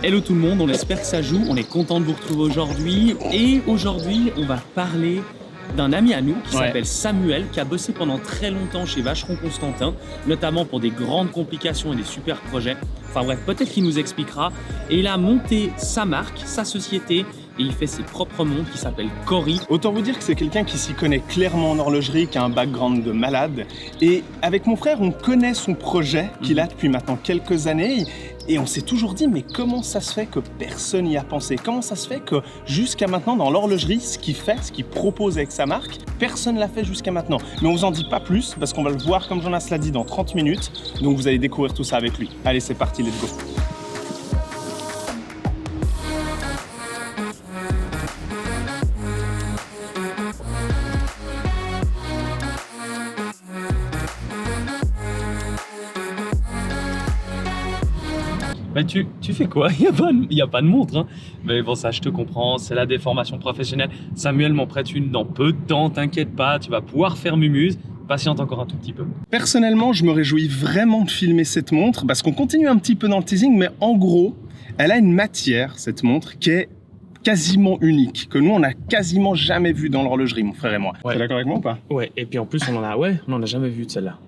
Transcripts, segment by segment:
Hello tout le monde, on espère que ça joue, on est content de vous retrouver aujourd'hui. Et aujourd'hui, on va parler d'un ami à nous qui s'appelle Samuel, qui a bossé pendant très longtemps chez Vacheron Constantin, notamment pour des grandes complications et des super projets. Enfin bref, peut-être qu'il nous expliquera. Et il a monté sa marque, sa société, et il fait ses propres montres qui s'appellent Cory. Autant vous dire que c'est quelqu'un qui s'y connaît clairement en horlogerie, qui a un background de malade. Et avec mon frère, on connaît son projet qu'il a depuis maintenant quelques années. Et on s'est toujours dit, mais comment ça se fait que personne n'y a pensé? Comment ça se fait que jusqu'à maintenant, dans l'horlogerie, ce qu'il fait, ce qu'il propose avec sa marque, personne ne l'a fait jusqu'à maintenant. Mais on vous en dit pas plus, parce qu'on va le voir, comme Jonas l'a dit, dans 30 minutes. Donc vous allez découvrir tout ça avec lui. Allez, c'est parti, let's go. Bah tu fais quoi? Il y a pas de montre, hein. Mais bon, ça je te comprends, c'est la déformation professionnelle. Samuel m'en prête une dans peu de temps, t'inquiète pas, tu vas pouvoir faire mumuse. Patiente encore un tout petit peu. Personnellement, je me réjouis vraiment de filmer cette montre parce qu'on continue un petit peu dans le teasing, mais en gros, elle a une matière, cette montre, qui est quasiment unique, que nous, on n'a quasiment jamais vu dans l'horlogerie, mon frère et moi. Ouais. T'es d'accord avec moi ou pas? Ouais, et puis en plus, on en a jamais vu de celle-là.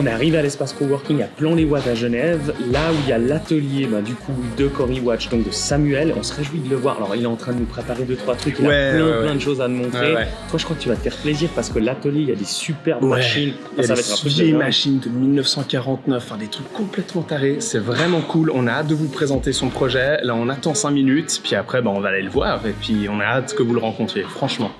On est arrivé à l'espace coworking à Plan-les-Ouates à Genève, là où il y a l'atelier du coup de Cory Watch, donc de Samuel. On se réjouit de le voir. Alors il est en train de nous préparer 2-3 trucs, il a plein de choses à nous montrer. Toi je crois que tu vas te faire plaisir parce que l'atelier, il y a des superbes machines. Il y a ça des va être un truc vieilles de machines de 1949, enfin, des trucs complètement tarés. C'est vraiment cool. On a hâte de vous présenter son projet. Là, on attend 5 minutes, puis après, on va aller le voir. Et puis, on a hâte que vous le rencontriez, franchement.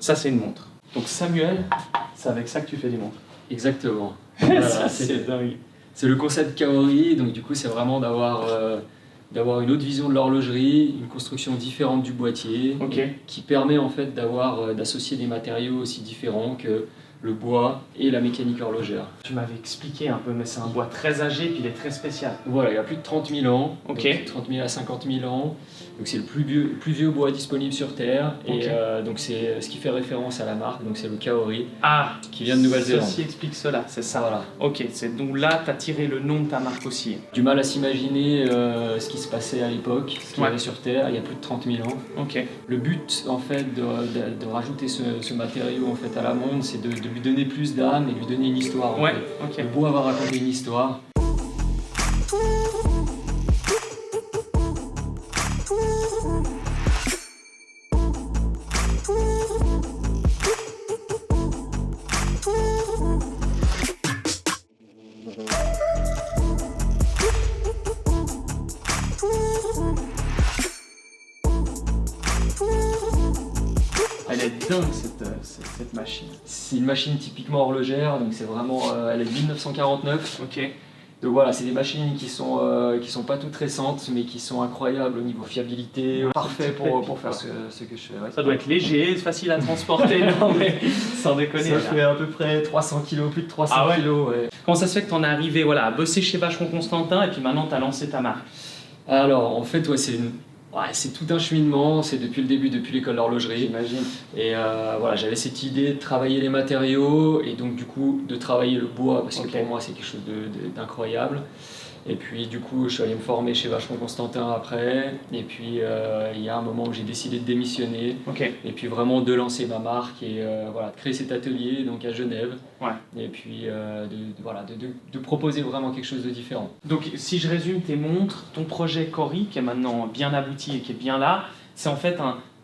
Ça c'est une montre. Donc Samuel, c'est avec ça que tu fais des montres. Exactement. Voilà, c'est dingue. C'est le concept Kaori, donc du coup c'est vraiment d'avoir une autre vision de l'horlogerie, une construction différente du boîtier, qui permet en fait d'associer des matériaux aussi différents que le bois et la mécanique horlogère. Tu m'avais expliqué un peu, mais c'est un bois très âgé puis il est très spécial. Voilà, il y a plus de 30 000 ans, donc 30 000 à 50 000 ans. Donc c'est le plus vieux bois disponible sur Terre, et donc c'est ce qui fait référence à la marque, donc c'est le Kaori, qui vient de Nouvelle-Zélande. Ceci explique cela, c'est ça. Voilà. Ok, c'est donc là tu as tiré le nom de ta marque aussi. Du mal à s'imaginer ce qui se passait à l'époque, ce qu'il y avait sur Terre, il y a plus de 30 000 ans. Le but en fait de rajouter ce matériau en fait à la montre, c'est de lui donner plus d'âme et lui donner une histoire. Le bois va raconter une histoire. Elle est dingue cette machine. C'est une machine typiquement horlogère, donc c'est vraiment, elle est de 1949. Donc voilà, c'est des machines qui sont pas toutes récentes, mais qui sont incroyables au niveau fiabilité, parfait pour faire ce que je fais. Ouais. Ça doit être léger, facile à transporter, non mais sans déconner. Ça fait à peu près 300 kg, plus de 300 kg. Ouais. Comment ça se fait que tu en es arrivé à bosser chez Vacheron Constantin et puis maintenant tu as lancé ta marque? Alors en fait, c'est tout un cheminement, c'est depuis le début, depuis l'école d'horlogerie. J'imagine. Et j'avais cette idée de travailler les matériaux et donc du coup de travailler le bois parce que pour moi c'est quelque chose d'incroyable. Et puis du coup je suis allé me former chez Vacheron Constantin après, et puis il y a un moment où j'ai décidé de démissionner, et puis vraiment de lancer ma marque et de créer cet atelier donc à Genève, et puis de proposer vraiment quelque chose de différent. Donc si je résume tes montres, ton projet Cory qui est maintenant bien abouti et qui est bien là, c'est en fait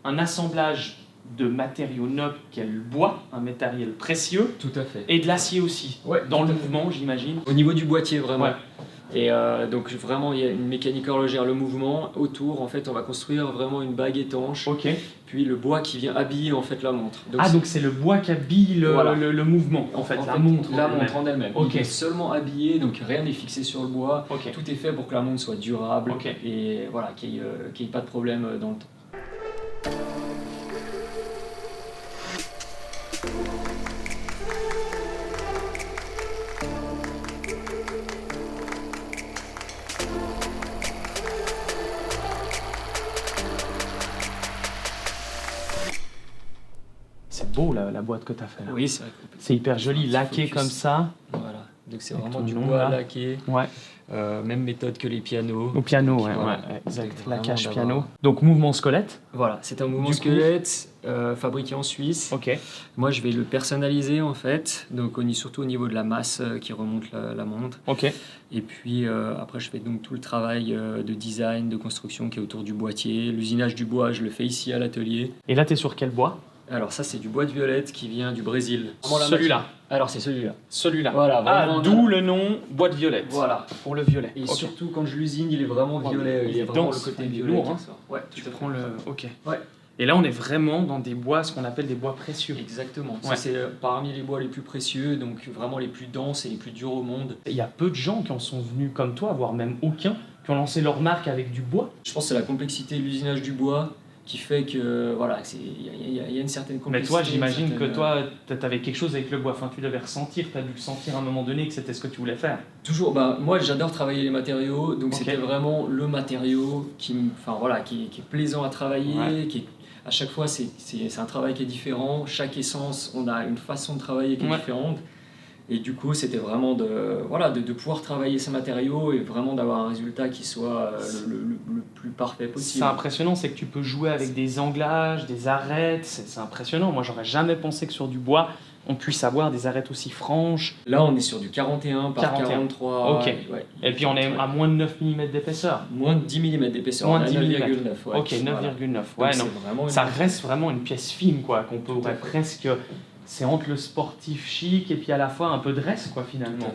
un assemblage de matériaux nobles qu'est le bois, un matériel précieux, Tout à fait. et de l'acier aussi, Ouais, dans tout le à fait. mouvement, j'imagine. Au niveau du boîtier, vraiment. Ouais. Et donc vraiment, il y a une mécanique horlogère, le mouvement. Autour, en fait, on va construire vraiment une bague étanche. Ok. Puis le bois qui vient habiller en fait la montre. Donc c'est le bois qui habille Voilà. le mouvement, en fait, la montre. La en elle-même. montre en elle-même. Ok. Il est seulement habillé, donc rien n'est fixé sur le bois. Ok. Tout est fait pour que la montre soit durable Ok. et voilà, qu'il n'y ait pas de problème dans le temps. C'est beau la boîte que tu as fait là. Oui, c'est vrai. C'est hyper joli, Petit laqué focus. comme ça. Voilà. Donc c'est Avec vraiment ton du nom, bois là. laqué. Ouais. Même méthode que les pianos. Au piano, Donc, ouais, voilà. ouais, exact. Donc, La vraiment cage d'avoir- piano. Donc mouvement squelette. Voilà, c'est un mouvement Du coup- squelette fabriqué en Suisse. Ok. Moi, je vais le personnaliser en fait, donc surtout au niveau de la masse qui remonte la montre. Ok. Et puis après, je fais donc tout le travail de design, de construction qui est autour du boîtier. L'usinage du bois, je le fais ici à l'atelier. Et là, tu es sur quel bois? Alors ça, c'est du bois de violette qui vient du Brésil. Vraiment la Celui-là. matière. Alors c'est celui-là. Celui-là. Voilà, vraiment. D'où le nom bois de violette. Voilà. Pour le violet. Et Ok. surtout quand je l'usine, il est vraiment Ouais, violet. il Il y est a vraiment dense, le côté il est violet. lourd, qui hein. ressort. Ouais, Tu tout à fait. prends le. Ok. Ouais. Et là, on est vraiment dans des bois, ce qu'on appelle des bois précieux. Exactement. Ça, Ouais. c'est parmi les bois les plus précieux, donc vraiment les plus denses et les plus durs au monde. Il y a peu de gens qui en sont venus comme toi, voire même aucun, qui ont lancé leur marque avec du bois. Je pense que c'est la complexité de l'usinage du bois qui fait que voilà, il y a une certaine Mais complexité. toi, j'imagine une que certaine- toi, tu avais quelque chose avec le bois. Enfin, tu devais ressentir, tu as dû le sentir à un moment donné que c'était ce que tu voulais faire. Toujours, moi j'adore travailler les matériaux, donc Ok. c'était vraiment le matériau qui est plaisant à travailler, Ouais. à chaque fois c'est un travail qui est différent, chaque essence on a une façon de travailler qui est Ouais. différente, et du coup c'était vraiment de pouvoir travailler ces matériaux et vraiment d'avoir un résultat qui soit le plus parfait C'est possible. impressionnant, c'est que tu peux jouer avec des anglages, des arêtes, c'est impressionnant. Moi, j'aurais jamais pensé que sur du bois, on puisse avoir des arêtes aussi franches. Là on est sur du 41 par 41. 43, Ok. ouais. Et puis, on est à moins de 9 mm d'épaisseur. moins de 10 mm d'épaisseur, Moins on de est 10 à mm. 9,9. Ouais. Ok, 9,9. Voilà. Ouais, Donc, non. c'est vraiment Ça une- reste vraiment une pièce fine, quoi, qu'on Tout à pourrait fait. presque... C'est entre le sportif chic et puis à la fois un peu dress, quoi, finalement.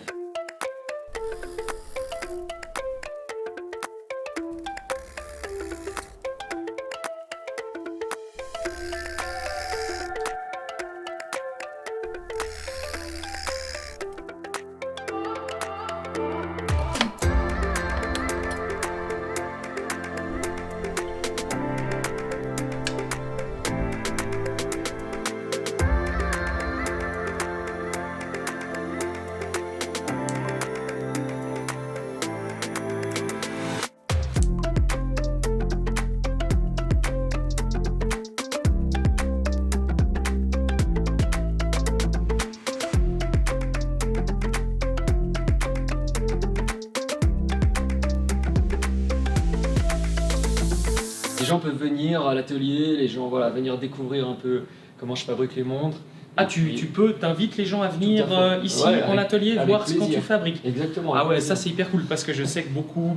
Les gens peuvent venir à l'atelier, les gens venir découvrir un peu comment je fabrique les montres. Ah, Et puis- t'invites les gens à venir Tout à fait. ici Ouais, en avec- atelier, avec voir ce qu'on plaisir. tu fabriques. Exactement. Ah avec ouais, plaisir. ça c'est hyper cool parce que je sais que beaucoup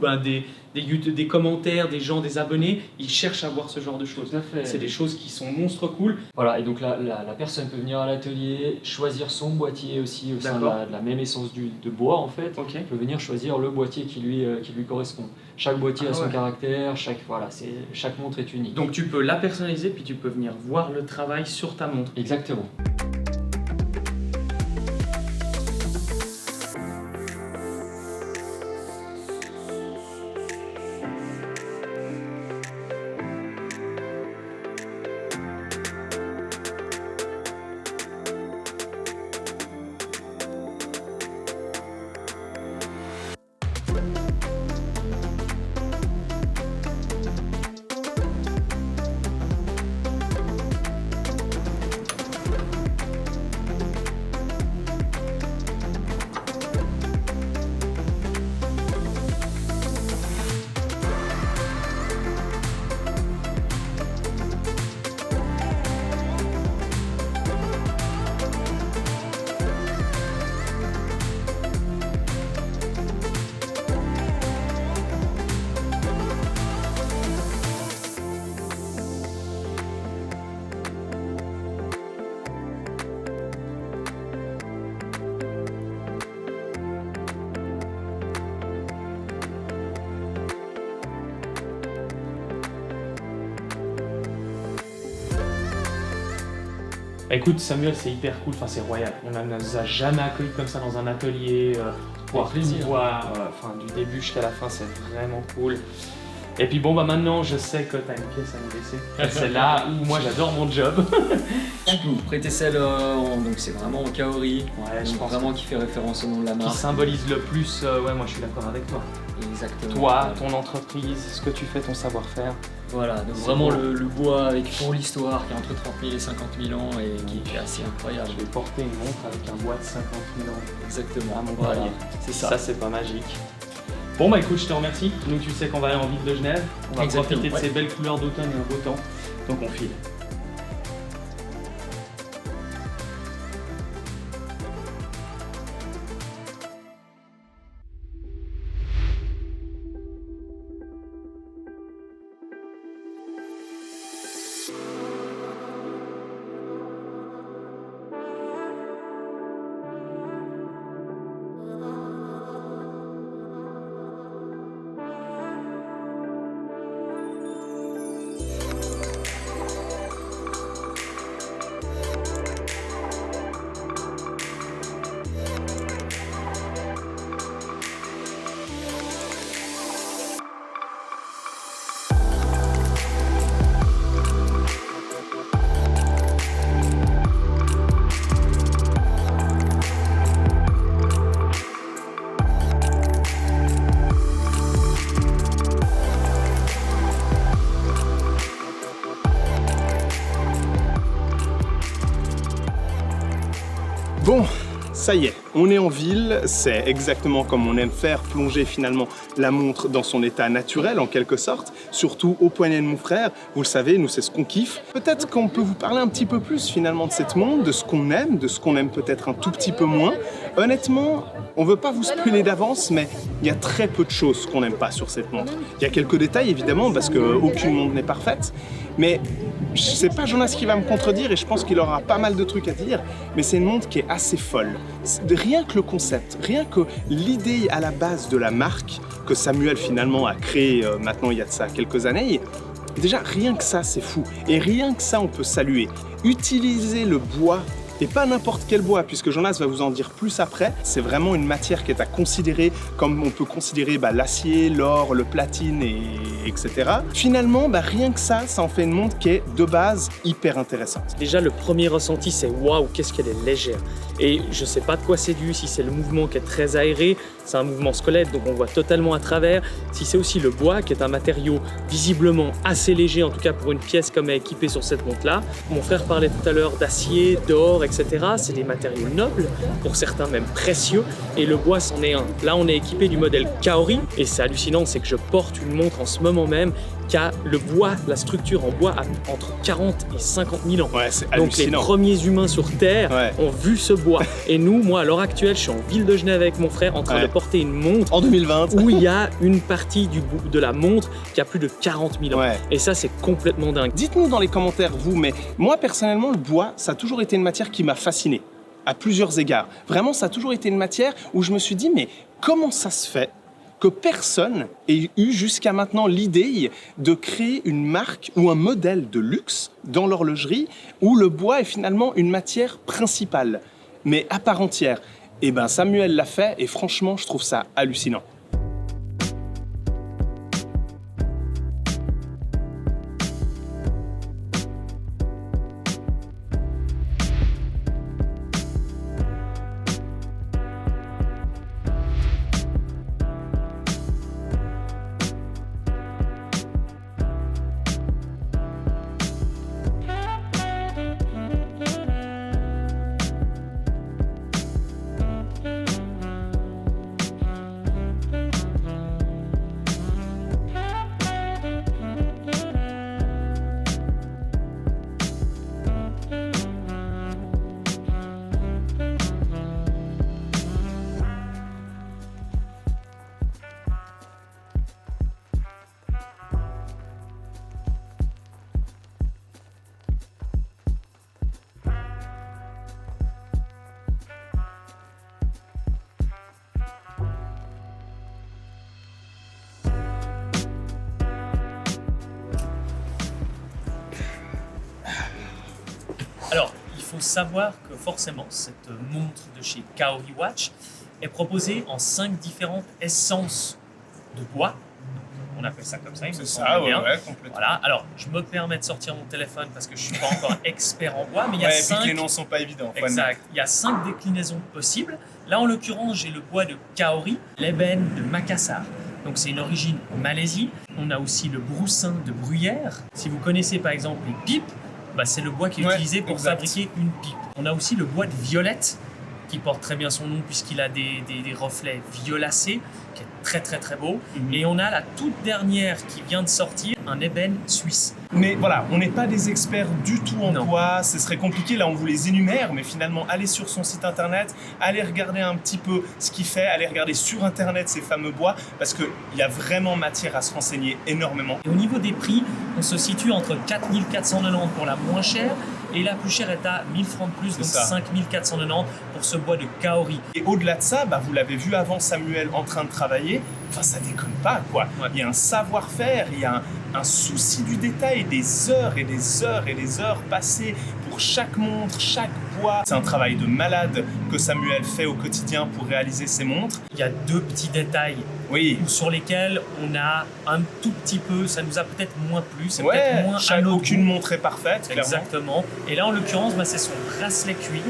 des commentaires, des gens, des abonnés, ils cherchent à voir ce genre de choses. Tout à fait. C'est des choses qui sont monstres cool. Voilà, et donc la personne peut venir à l'atelier, choisir son boîtier aussi au sein de D'accord. la même essence de bois en fait. Ok. Il peut venir choisir le boîtier qui lui correspond. Chaque boîtier Ah a son ouais. caractère, chaque montre est unique. Donc tu peux la personnaliser puis tu peux venir voir le travail sur ta montre. Exactement. Bah écoute Samuel, c'est hyper cool, enfin c'est royal. On ne nous a jamais accueillis comme ça dans un atelier, pouvoir tout voir, du début jusqu'à la fin, c'est vraiment cool. Et puis bon bah maintenant je sais que t'as une pièce à nous laisser. C'est là où moi j'adore mon job. Je peux vous prêter celle, donc c'est vraiment en kaori, Ouais, je donc pense vraiment qui fait référence au nom de la qui marque. symbolise le plus, moi je suis d'accord avec toi. Exactement. Toi, ton entreprise, ce que tu fais, ton savoir-faire. Voilà, donc C'est vraiment beau. le bois avec pour l'histoire qui est entre 30 000 et 50 000 ans et qui est assez incroyable. Je vais porter une montre avec un bois de 50 000 ans. Exactement. À mon Voilà, poignet. c'est Ça, ça. c'est pas magique. Bon bah écoute, je te remercie. Donc tu sais qu'on va aller en ville de Genève. On va Exactement, profiter de ouais. ces belles couleurs d'automne et un beau temps. Donc on file. Bon, ça y est, on est en ville, c'est exactement comme on aime faire, plonger finalement la montre dans son état naturel en quelque sorte, surtout au poignet de mon frère. Vous le savez, nous c'est ce qu'on kiffe. Peut-être qu'on peut vous parler un petit peu plus finalement de cette montre, de ce qu'on aime, de ce qu'on aime peut-être un tout petit peu moins. Honnêtement, on veut pas vous spoiler d'avance, mais il y a très peu de choses qu'on n'aime pas sur cette montre. Il y a quelques détails évidemment, parce qu'aucune montre n'est parfaite, mais c'est pas Jonas qui va me contredire et je pense qu'il aura pas mal de trucs à dire, mais c'est une montre qui est assez folle. Rien que le concept, rien que l'idée à la base de la marque que Samuel finalement a créée maintenant il y a de ça quelques années, déjà rien que ça c'est fou et rien que ça on peut saluer. Utiliser le bois et pas n'importe quel bois, puisque Jonas va vous en dire plus après. C'est vraiment une matière qui est à considérer comme on peut considérer l'acier, l'or, le platine, etc. Finalement, rien que ça en fait une montre qui est de base hyper intéressante. Déjà, le premier ressenti, c'est waouh, qu'est-ce qu'elle est légère. Et je sais pas de quoi c'est dû, si c'est le mouvement qui est très aéré, c'est un mouvement squelette, donc on voit totalement à travers. Si c'est aussi le bois, qui est un matériau visiblement assez léger, en tout cas pour une pièce comme est équipée sur cette montre-là. Mon frère parlait tout à l'heure d'acier, d'or, etc. C'est des matériaux nobles, pour certains même précieux, et le bois c'en est un. Là, on est équipé du modèle Kaori, et c'est hallucinant, c'est que je porte une montre en ce moment même qui a le bois, la structure en bois a entre 40 et 50 000 ans. Ouais, c'est Donc les hallucinant. premiers humains sur Terre ont vu ce bois. Et nous, moi, à l'heure actuelle, je suis en ville de Genève avec mon frère en train de porter une montre En 2020. où il y a une partie de la montre qui a plus de 40 000 ans. Ouais. Et ça, c'est complètement dingue. Dites-nous dans les commentaires, vous, mais moi personnellement, le bois, ça a toujours été une matière qui m'a fasciné, à plusieurs égards. Vraiment, ça a toujours été une matière où je me suis dit, mais comment ça se fait que personne ait eu jusqu'à maintenant l'idée de créer une marque ou un modèle de luxe dans l'horlogerie où le bois est finalement une matière principale, mais à part entière. Et ben Samuel l'a fait et franchement, je trouve ça hallucinant. faut savoir que forcément, cette montre de chez Kaori Watch est proposée en 5 différentes essences de bois. On appelle ça comme ça, il me C'est semble ça, bien. ouais, complètement. Voilà, alors je me permets de sortir mon téléphone parce que je ne suis pas encore expert en bois, mais il y a Ouais, et puis que 5... les noms sont pas évidents. faut Exact. Il y a 5 déclinaisons possibles. Là, en l'occurrence, j'ai le bois de Kaori, l'ébène de Makassar. Donc, c'est une origine Malaisie. On a aussi le broussin de Bruyère. Si vous connaissez par exemple les pipes, c'est le bois qui est Ouais, utilisé pour exact. fabriquer une pipe. On a aussi le bois de Violette, qui porte très bien son nom puisqu'il a des reflets violacés, qui est très très très beau. Et on a la toute dernière qui vient de sortir, un ébène suisse. Mais voilà, on n'est pas des experts du tout en Non. bois, ce serait compliqué, là on vous les énumère, mais finalement allez sur son site internet, allez regarder un petit peu ce qu'il fait, allez regarder sur internet ces fameux bois, parce qu'il y a vraiment matière à se renseigner énormément. Et au niveau des prix, on se situe entre 4 490 pour la moins chère et la plus chère est à 1000 francs de plus, donc ça. 5 490 pour ce bois de Kaori. Et au-delà de ça, vous l'avez vu avant Samuel en train de travailler, ça déconne pas quoi. Ouais. Il y a un savoir-faire, il y a un souci du détail, des heures et des heures et des heures passées pour chaque montre, chaque bois. C'est un travail de malade que Samuel fait au quotidien pour réaliser ses montres. Il y a 2 petits détails Oui, sur lesquels on a un tout petit peu, ça nous a peut-être moins plu, c'est peut-être moins à notre aucune goût. montre est parfaite, clairement. Exactement. Et là, en l'occurrence, c'est son bracelet cuir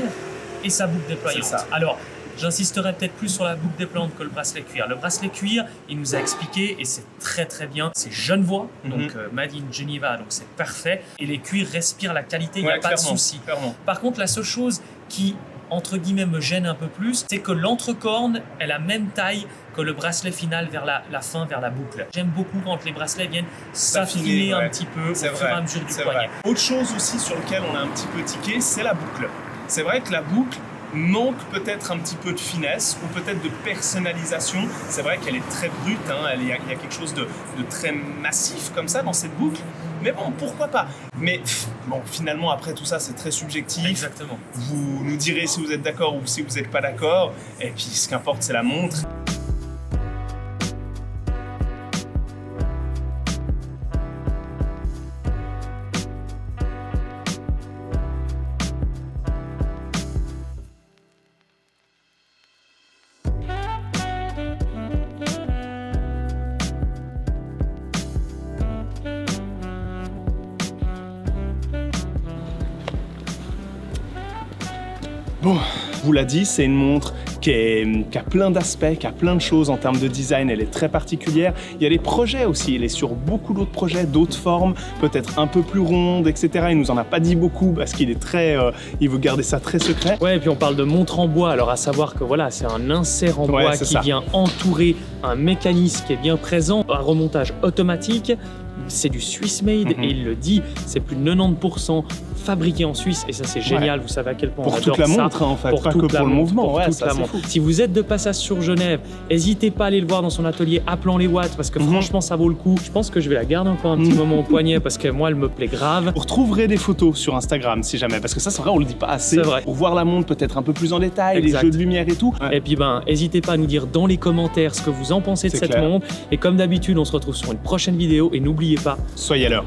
et sa boucle déployante. C'est ça. Alors, j'insisterai peut-être plus sur la boucle déployante que le bracelet cuir. Le bracelet cuir, il nous a expliqué, et c'est très très bien, c'est Genevois, donc Made in Geneva, donc c'est parfait. Et les cuirs respirent la qualité, il n'y a pas de souci. Clairement. Par contre, la seule chose qui, entre guillemets, me gêne un peu plus, c'est que l'entrecorne est la même taille que le bracelet final vers la fin, vers la boucle. J'aime beaucoup quand les bracelets viennent s'affiner un petit peu au C'est fur et à mesure du c'est poignet. vrai. Autre chose aussi sur lequel on a un petit peu tiqué, c'est la boucle. C'est vrai que la boucle manque peut-être un petit peu de finesse ou peut-être de personnalisation. C'est vrai qu'elle est très brute, il y a quelque chose de très massif comme ça dans cette boucle. Mais bon, pourquoi pas? Mais finalement, après tout ça, c'est très subjectif. Exactement. Vous nous direz si vous êtes d'accord ou si vous n'êtes pas d'accord. Et puis, ce qu'importe, c'est la montre. Bon, vous l'a dit, c'est une montre qui a plein d'aspects, qui a plein de choses en termes de design, elle est très particulière. Il y a des projets aussi, elle est sur beaucoup d'autres projets, d'autres formes, peut-être un peu plus rondes, etc. Il nous en a pas dit beaucoup parce qu'il est très, il veut garder ça très secret. Ouais, et puis on parle de montre en bois, alors à savoir que voilà, c'est un insert en bois qui vient entourer un mécanisme qui est bien présent, un remontage automatique. C'est du Swiss made et il le dit, c'est plus de 90% fabriqué en Suisse et ça c'est génial, vous savez à quel point on Pour adore toute la ça. montre en fait, Pour pas que toute la pour le montre, mouvement. pour Ouais, toute ça, la c'est montre. fou. Si vous êtes de passage sur Genève, n'hésitez pas à aller le voir dans son atelier à Plan-les-Ouates parce que franchement ça vaut le coup. Je pense que je vais la garder encore un petit moment au poignet parce que moi elle me plaît grave. Vous retrouverez des photos sur Instagram si jamais, parce que ça c'est vrai, on le dit pas assez. C'est vrai. Pour voir la montre peut-être un peu plus en détail, Exact. les jeux de lumière et tout. Ouais. Et puis n'hésitez pas à nous dire dans les commentaires ce que vous en pensez de C'est cette clair. montre. Et comme d'habitude, on se retrouve sur une prochaine vidéo et n'oubliez pas, Soyez à l'heure.